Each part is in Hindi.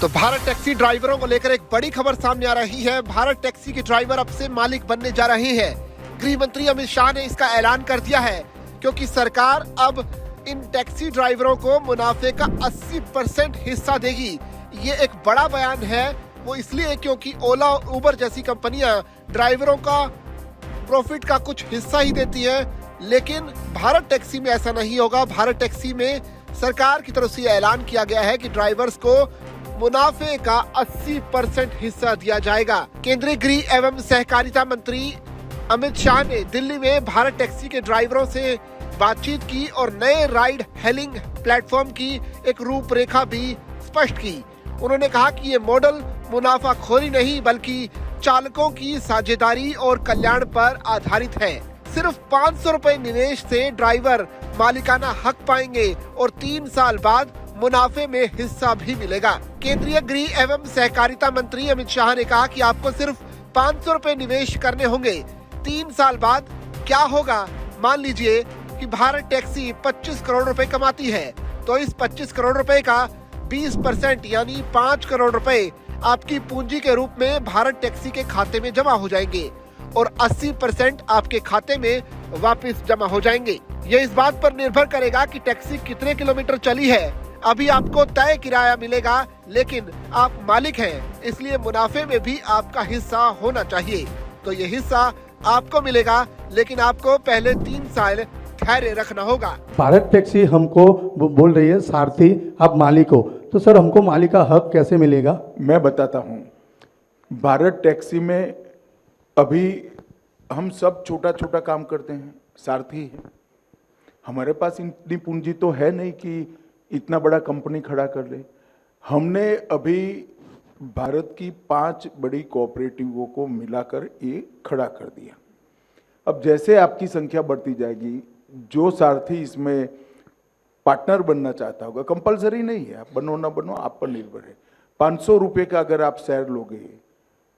तो भारत टैक्सी ड्राइवरों को लेकर एक बड़ी खबर सामने आ रही है। भारत टैक्सी के ड्राइवर अब से मालिक बनने जा रहे हैं। गृह मंत्री अमित शाह ने इसका ऐलान कर दिया है, क्योंकि सरकार अब इन टैक्सी ड्राइवरों को मुनाफे का 80% हिस्सा देगी। ये एक बड़ा बयान है, वो इसलिए क्योंकि ओला और उबर जैसी कंपनियां ड्राइवरों का प्रॉफिट का कुछ हिस्सा ही देती हैं, लेकिन भारत टैक्सी में ऐसा नहीं होगा। भारत टैक्सी में सरकार की तरफ से ऐलान किया गया है कि ड्राइवर्स को मुनाफे का 80% हिस्सा दिया जाएगा। केंद्रीय गृह एवं सहकारिता मंत्री अमित शाह ने दिल्ली में भारत टैक्सी के ड्राइवरों से बातचीत की और नए राइड हेलिंग प्लेटफॉर्म की एक रूपरेखा भी स्पष्ट की। उन्होंने कहा कि ये मॉडल मुनाफाखोरी नहीं बल्कि चालकों की साझेदारी और कल्याण पर आधारित है। सिर्फ 500 रुपए निवेश से ड्राइवर मालिकाना हक पाएंगे और 3 साल बाद मुनाफे में हिस्सा भी मिलेगा। केंद्रीय गृह एवं सहकारिता मंत्री अमित शाह ने कहा कि आपको सिर्फ 500 रुपए निवेश करने होंगे। 3 साल बाद क्या होगा? मान लीजिए कि भारत टैक्सी 25 करोड़ रुपए कमाती है, तो इस 25 करोड़ रुपए का 20% यानी 5 करोड़ रुपए आपकी पूंजी के रूप में भारत टैक्सी के खाते में जमा हो जाएंगे और 80% आपके खाते में वापस जमा हो जाएंगे। ये इस बात पर निर्भर करेगा कि टैक्सी कितने किलोमीटर चली है। अभी आपको तय किराया मिलेगा, लेकिन आप मालिक हैं, इसलिए मुनाफे में भी आपका हिस्सा होना चाहिए। तो ये हिस्सा आपको मिलेगा, लेकिन आपको पहले 3 साल धैर्य रखना होगा। भारत टैक्सी हमको बोल रही है सारथी आप मालिक हो, तो सर हमको मालिक का हक कैसे मिलेगा? मैं बताता हूँ। भारत टैक्सी में अभी हम सब छोटा छोटा काम करते हैं, सारथी है। हमारे पास इतनी पूंजी तो है नहीं कि इतना बड़ा कंपनी खड़ा कर ले। हमने अभी भारत की 5 बड़ी कोऑपरेटिवों को मिलाकर ये खड़ा कर दिया। अब जैसे आपकी संख्या बढ़ती जाएगी, जो सारथी इसमें पार्टनर बनना चाहता होगा, कंपलसरी नहीं है, आप बनो ना बनो आप पर निर्भर है। 500 रुपये का अगर आप शेयर लोगे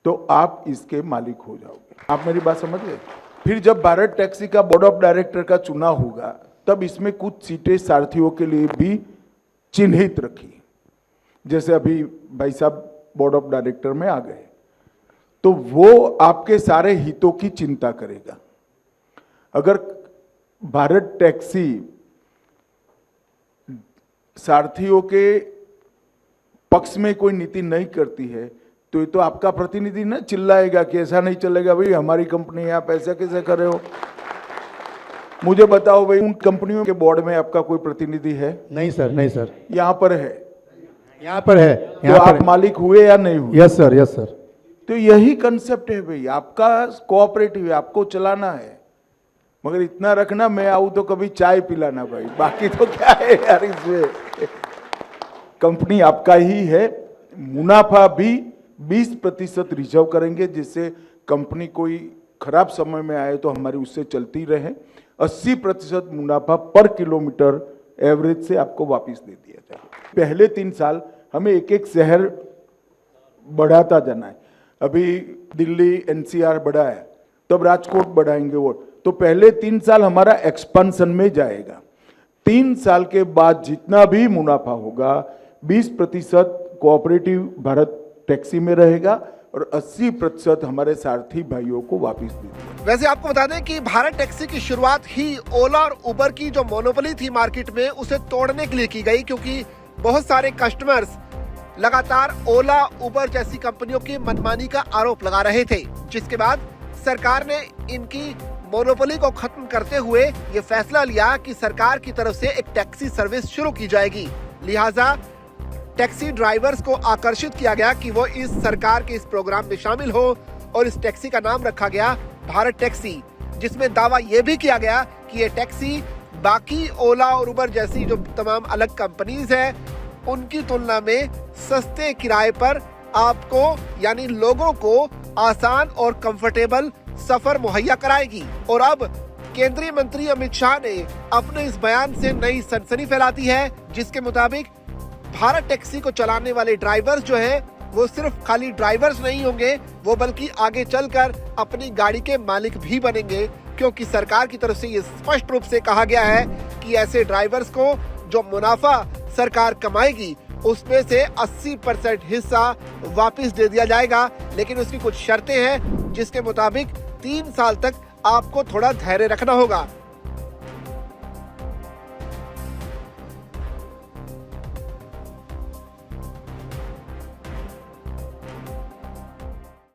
तो आप इसके मालिक हो जाओगे। आप मेरी बात समझ गए? फिर जब भारत टैक्सी का बोर्ड ऑफ डायरेक्टर का चुनाव होगा, तब इसमें कुछ सीटें सारथियों के लिए भी चिन्हित रखी। जैसे अभी भाई साहब बोर्ड ऑफ डायरेक्टर में आ गए, तो वो आपके सारे हितों की चिंता करेगा। अगर भारत टैक्सी सारथियों के पक्ष में कोई नीति नहीं करती है, तो ये तो आपका प्रतिनिधि ना चिल्लाएगा कि ऐसा नहीं चलेगा, भाई हमारी कंपनी है, आप ऐसा कैसे कर रहे हो। मुझे बताओ भाई, उन कंपनियों के बोर्ड में आपका कोई प्रतिनिधि है? नहीं सर, नहीं सर। यहाँ पर है? यहाँ पर है। तो आप मालिक हुए या नहीं हुए? Yes sir, yes sir. तो यही कंसेप्ट है भाई, आपका कोऑपरेटिव है, आपको चलाना है, मगर इतना रखना मैं आऊं तो कभी चाय पिलाना भाई, बाकी तो क्या है यार इसमें। कंपनी आपका ही है, मुनाफा भी 20% रिजर्व करेंगे, जिससे कंपनी कोई खराब समय में आए तो हमारी उससे चलती रहे। 80% मुनाफा पर किलोमीटर एवरेज से आपको वापस दे दिया जाए। पहले 3 साल हमें एक एक शहर बढ़ाता जाना है। अभी दिल्ली एनसीआर बढ़ा है, तब राजकोट बढ़ाएंगे वो। तो पहले 3 साल हमारा एक्सपेंशन में जाएगा। 3 साल के बाद जितना भी मुनाफा होगा 20% कोऑपरेटिव भारत टैक्सी में रहेगा और 80% हमारे सारथी भाइयों को वापस दे देंगे। वैसे आपको बता दें कि भारत टैक्सी की शुरुआत ही ओला और उबर की जो मोनोपोली थी मार्केट में, उसे तोड़ने के लिए की गई, क्योंकि बहुत सारे कस्टमर्स लगातार ओला उबर जैसी कंपनियों की मनमानी का आरोप लगा रहे थे, जिसके बाद सरकार ने इनकी मोनोपोली को खत्म करते हुए ये फैसला लिया कि सरकार की तरफ से एक टैक्सी सर्विस शुरू की जाएगी। लिहाजा टैक्सी ड्राइवर्स को आकर्षित किया गया कि वो इस सरकार के इस प्रोग्राम में शामिल हो और इस टैक्सी का नाम रखा गया भारत टैक्सी, जिसमें दावा ये भी किया गया कि ये टैक्सी बाकी ओला और उबर जैसी जो तमाम अलग कंपनीज है उनकी तुलना में सस्ते किराए पर आपको यानी लोगों को आसान और कंफर्टेबल सफर मुहैया कराएगी। और अब केंद्रीय मंत्री अमित शाह ने अपने इस बयान से नई सनसनी फैला दी है, जिसके मुताबिक भारत टैक्सी को चलाने वाले ड्राइवर्स जो है वो सिर्फ खाली ड्राइवर्स नहीं होंगे, वो बल्कि आगे चलकर अपनी गाड़ी के मालिक भी बनेंगे, क्योंकि सरकार की तरफ से ये स्पष्ट रूप से कहा गया है कि ऐसे ड्राइवर्स को जो मुनाफा सरकार कमाएगी उसमें से 80% हिस्सा वापस दे दिया जाएगा, लेकिन उसकी कुछ शर्तें हैं जिसके मुताबिक 3 साल तक आपको थोड़ा धैर्य रखना होगा।